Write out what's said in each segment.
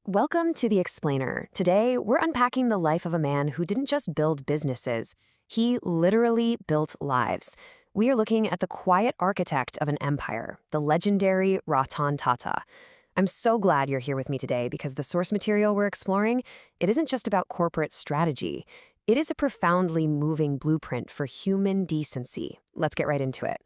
Welcome to The Explainer. Today, we're unpacking the life of a man who didn't just build businesses, he literally built lives. We are looking at the quiet architect of an empire, the legendary Ratan Tata. I'm so glad you're here with me today because the source material we're exploring, it isn't just about corporate strategy. It is a profoundly moving blueprint for human decency. Let's get right into it.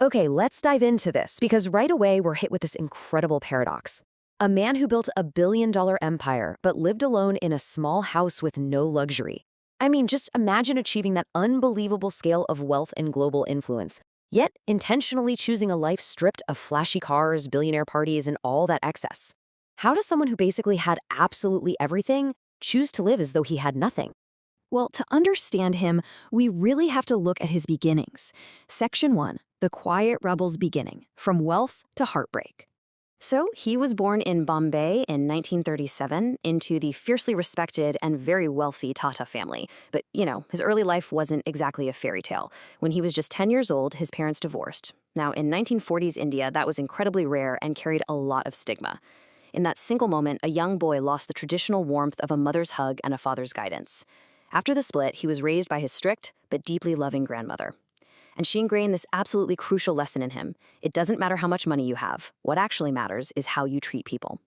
Okay, let's dive into this because right away we're hit with this incredible paradox. A man who built a $1 billion empire but lived alone in a small house with no luxury. I mean, just imagine achieving that unbelievable scale of wealth and global influence, yet intentionally choosing a life stripped of flashy cars, billionaire parties, and all that excess. How does someone who basically had absolutely everything choose to live as though he had nothing? Well, to understand him, we really have to look at his beginnings. Section 1, the quiet rebel's beginning, from wealth to heartbreak. So he was born in Bombay in 1937 into the fiercely respected and very wealthy Tata family. But, his early life wasn't exactly a fairy tale. When he was just 10 years old, his parents divorced. Now, in 1940s India, that was incredibly rare and carried a lot of stigma. In that single moment, a young boy lost the traditional warmth of a mother's hug and a father's guidance. After the split, he was raised by his strict but deeply loving grandmother. And she ingrained this absolutely crucial lesson in him. It doesn't matter how much money you have. What actually matters is how you treat people.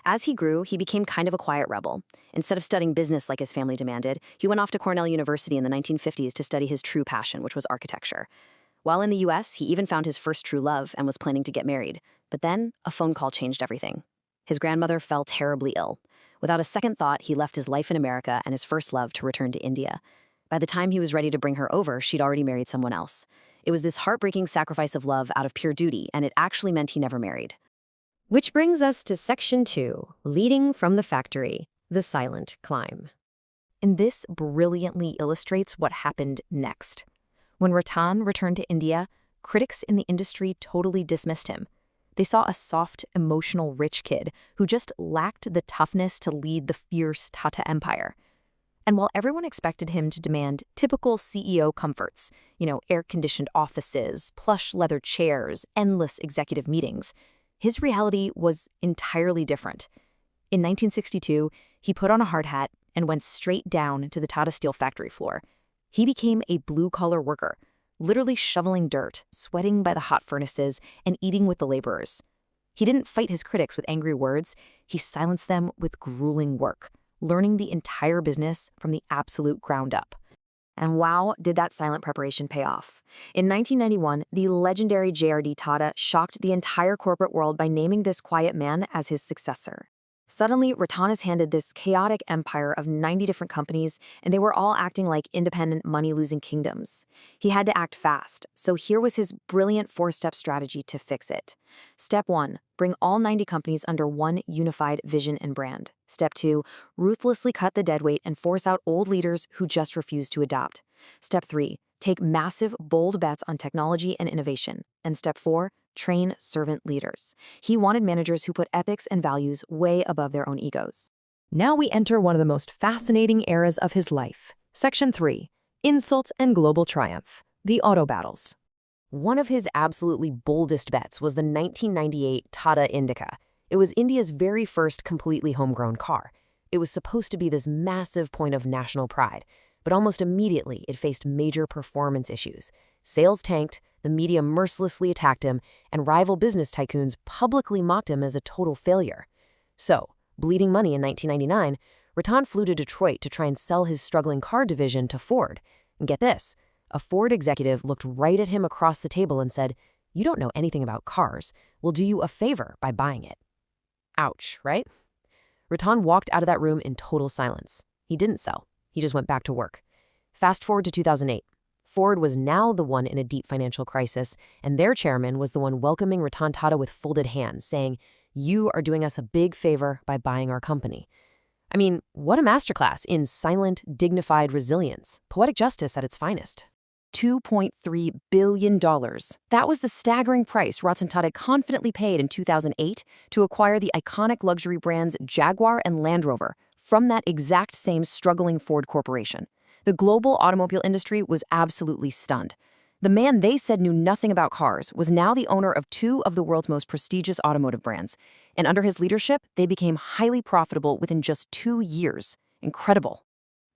As he grew, he became kind of a quiet rebel. Instead of studying business like his family demanded, he went off to Cornell University in the 1950s to study his true passion, which was architecture. While in the US, he even found his first true love and was planning to get married. But then, a phone call changed everything. His grandmother fell terribly ill. Without a second thought, he left his life in America and his first love to return to India. By the time he was ready to bring her over, she'd already married someone else. It was this heartbreaking sacrifice of love out of pure duty, and it actually meant he never married. Which brings us to Section 2, Leading from the Factory, the Silent Climb. And this brilliantly illustrates what happened next. When Ratan returned to India, critics in the industry totally dismissed him. They saw a soft, emotional, rich kid who just lacked the toughness to lead the fierce Tata empire. And while everyone expected him to demand typical CEO comforts, air-conditioned offices, plush leather chairs, endless executive meetings, his reality was entirely different. In 1962, he put on a hard hat and went straight down to the Tata Steel factory floor. He became a blue-collar worker, literally shoveling dirt, sweating by the hot furnaces, and eating with the laborers. He didn't fight his critics with angry words, he silenced them with grueling work, learning the entire business from the absolute ground up. And wow, did that silent preparation pay off. In 1991, the legendary JRD Tata shocked the entire corporate world by naming this quiet man as his successor. Suddenly, Ratan is handed this chaotic empire of 90 different companies, and they were all acting like independent, money-losing kingdoms. He had to act fast, so here was his brilliant four-step strategy to fix it. Step 1, bring all 90 companies under one unified vision and brand. Step 2, ruthlessly cut the deadweight and force out old leaders who just refused to adopt. Step 3, take massive, bold bets on technology and innovation. And Step 4, train servant leaders. He wanted managers who put ethics and values way above their own egos. Now we enter one of the most fascinating eras of his life. Section 3, Insult and Global Triumph, the Auto Battles. One of his absolutely boldest bets was the 1998 Tata Indica. It was India's very first completely homegrown car. It was supposed to be this massive point of national pride, but almost immediately it faced major performance issues. Sales tanked, the media mercilessly attacked him, and rival business tycoons publicly mocked him as a total failure. So, bleeding money in 1999, Ratan flew to Detroit to try and sell his struggling car division to Ford. And get this, a Ford executive looked right at him across the table and said, "You don't know anything about cars. We'll do you a favor by buying it." Ouch, right? Ratan walked out of that room in total silence. He didn't sell. He just went back to work. Fast forward to 2008. Ford was now the one in a deep financial crisis, and their chairman was the one welcoming Ratan Tata with folded hands, saying, "You are doing us a big favor by buying our company." I mean, what a masterclass in silent, dignified resilience, poetic justice at its finest. $2.3 billion. That was the staggering price Ratan Tata confidently paid in 2008 to acquire the iconic luxury brands Jaguar and Land Rover from that exact same struggling Ford corporation. The global automobile industry was absolutely stunned. The man they said knew nothing about cars was now the owner of two of the world's most prestigious automotive brands. And under his leadership, they became highly profitable within just 2 years. Incredible.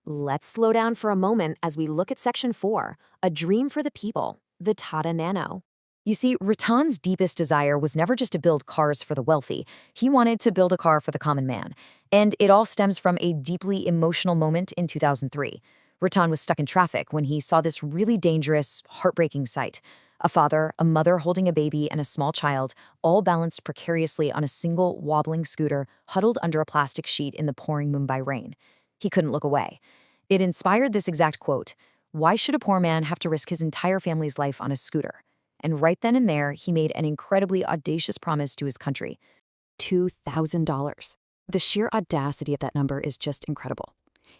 Let's slow down for a moment as we look at Section 4, a dream for the people, the Tata Nano. You see, Ratan's deepest desire was never just to build cars for the wealthy. He wanted to build a car for the common man. And it all stems from a deeply emotional moment in 2003. Ratan was stuck in traffic when he saw this really dangerous, heartbreaking sight. A father, a mother holding a baby, and a small child, all balanced precariously on a single wobbling scooter, huddled under a plastic sheet in the pouring Mumbai rain. He couldn't look away. It inspired this exact quote: "Why should a poor man have to risk his entire family's life on a scooter?" And right then and there, he made an incredibly audacious promise to his country: $2,000. The sheer audacity of that number is just incredible.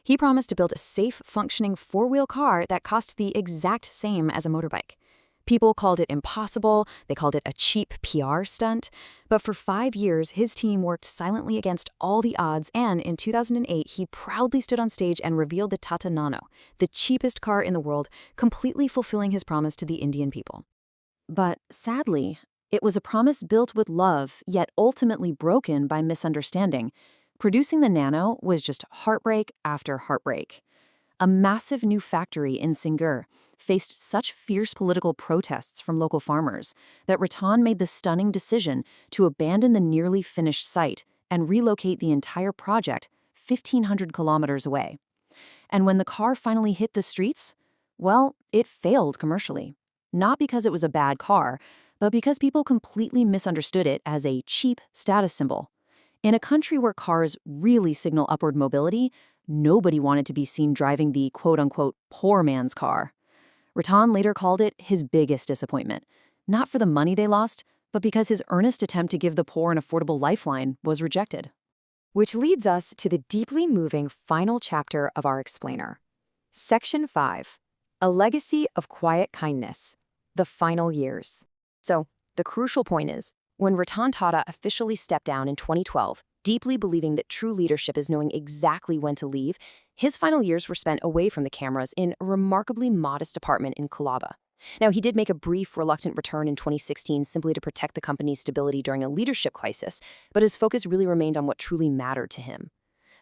He promised to build a safe, functioning four-wheel car that cost the exact same as a motorbike. People called it impossible, they called it a cheap PR stunt, but for 5 years, his team worked silently against all the odds, and in 2008, he proudly stood on stage and revealed the Tata Nano, the cheapest car in the world, completely fulfilling his promise to the Indian people. But sadly, it was a promise built with love, yet ultimately broken by misunderstanding. Producing the Nano was just heartbreak after heartbreak. A massive new factory in Singur faced such fierce political protests from local farmers that Ratan made the stunning decision to abandon the nearly finished site and relocate the entire project 1,500 kilometers away. And when the car finally hit the streets, well, it failed commercially. Not because it was a bad car, but because people completely misunderstood it as a cheap status symbol. In a country where cars really signal upward mobility, nobody wanted to be seen driving the quote-unquote poor man's car. Ratan later called it his biggest disappointment, not for the money they lost, but because his earnest attempt to give the poor an affordable lifeline was rejected. Which leads us to the deeply moving final chapter of our explainer. Section 5, a legacy of quiet kindness, the final years. So, the crucial point is, when Ratan Tata officially stepped down in 2012, deeply believing that true leadership is knowing exactly when to leave, his final years were spent away from the cameras in a remarkably modest apartment in Colaba. Now, he did make a brief, reluctant return in 2016 simply to protect the company's stability during a leadership crisis, but his focus really remained on what truly mattered to him.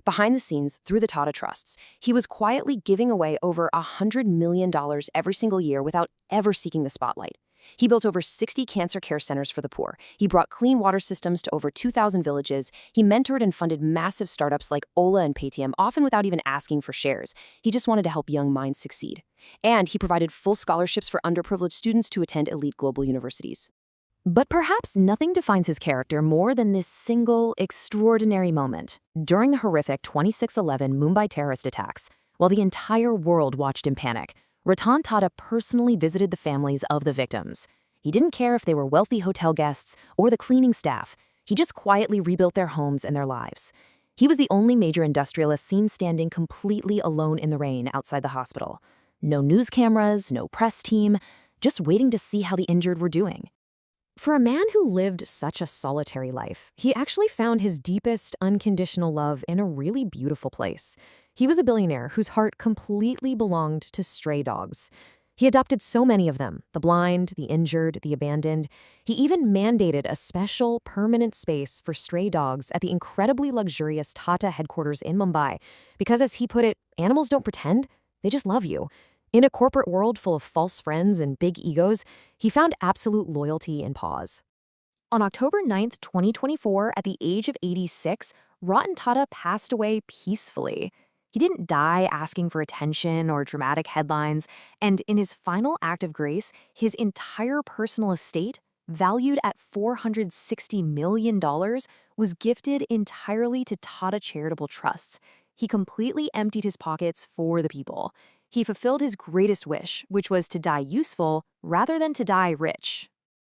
Behind the scenes, through the Tata Trusts, he was quietly giving away over $100 million every single year without ever seeking the spotlight. He built over 60 cancer care centers for the poor. He brought clean water systems to over 2,000 villages. He mentored and funded massive startups like Ola and Paytm, often without even asking for shares. He just wanted to help young minds succeed. And he provided full scholarships for underprivileged students to attend elite global universities. But perhaps nothing defines his character more than this single, extraordinary moment. During the horrific 26/11 Mumbai terrorist attacks, while the entire world watched in panic, Ratan Tata personally visited the families of the victims. He didn't care if they were wealthy hotel guests or the cleaning staff. He just quietly rebuilt their homes and their lives. He was the only major industrialist seen standing completely alone in the rain outside the hospital. No news cameras, no press team, just waiting to see how the injured were doing. For a man who lived such a solitary life, he actually found his deepest unconditional love in a really beautiful place. He was a billionaire whose heart completely belonged to stray dogs. He adopted so many of them, the blind, the injured, the abandoned. He even mandated a special, permanent space for stray dogs at the incredibly luxurious Tata headquarters in Mumbai, because as he put it, animals don't pretend, they just love you. In a corporate world full of false friends and big egos, he found absolute loyalty in pause. On October 9th, 2024, at the age of 86, Ratan Tata passed away peacefully. He didn't die asking for attention or dramatic headlines, and in his final act of grace, his entire personal estate, valued at $460 million, was gifted entirely to Tata charitable trusts. He completely emptied his pockets for the people. He fulfilled his greatest wish, which was to die useful rather than to die rich.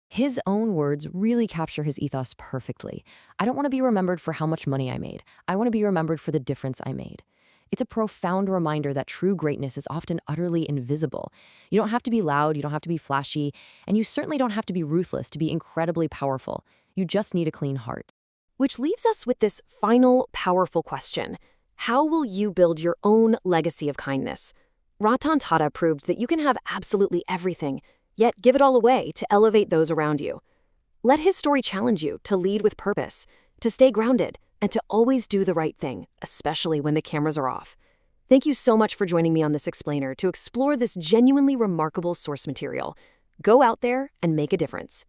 His own words really capture his ethos perfectly. I don't want to be remembered for how much money I made. I want to be remembered for the difference I made. It's a profound reminder that true greatness is often utterly invisible. You don't have to be loud, you don't have to be flashy, and you certainly don't have to be ruthless to be incredibly powerful. You just need a clean heart. Which leaves us with this final, powerful question. How will you build your own legacy of kindness? Ratan Tata proved that you can have absolutely everything, yet give it all away to elevate those around you. Let his story challenge you to lead with purpose, to stay grounded, and to always do the right thing, especially when the cameras are off. Thank you so much for joining me on this explainer to explore this genuinely remarkable source material. Go out there and make a difference.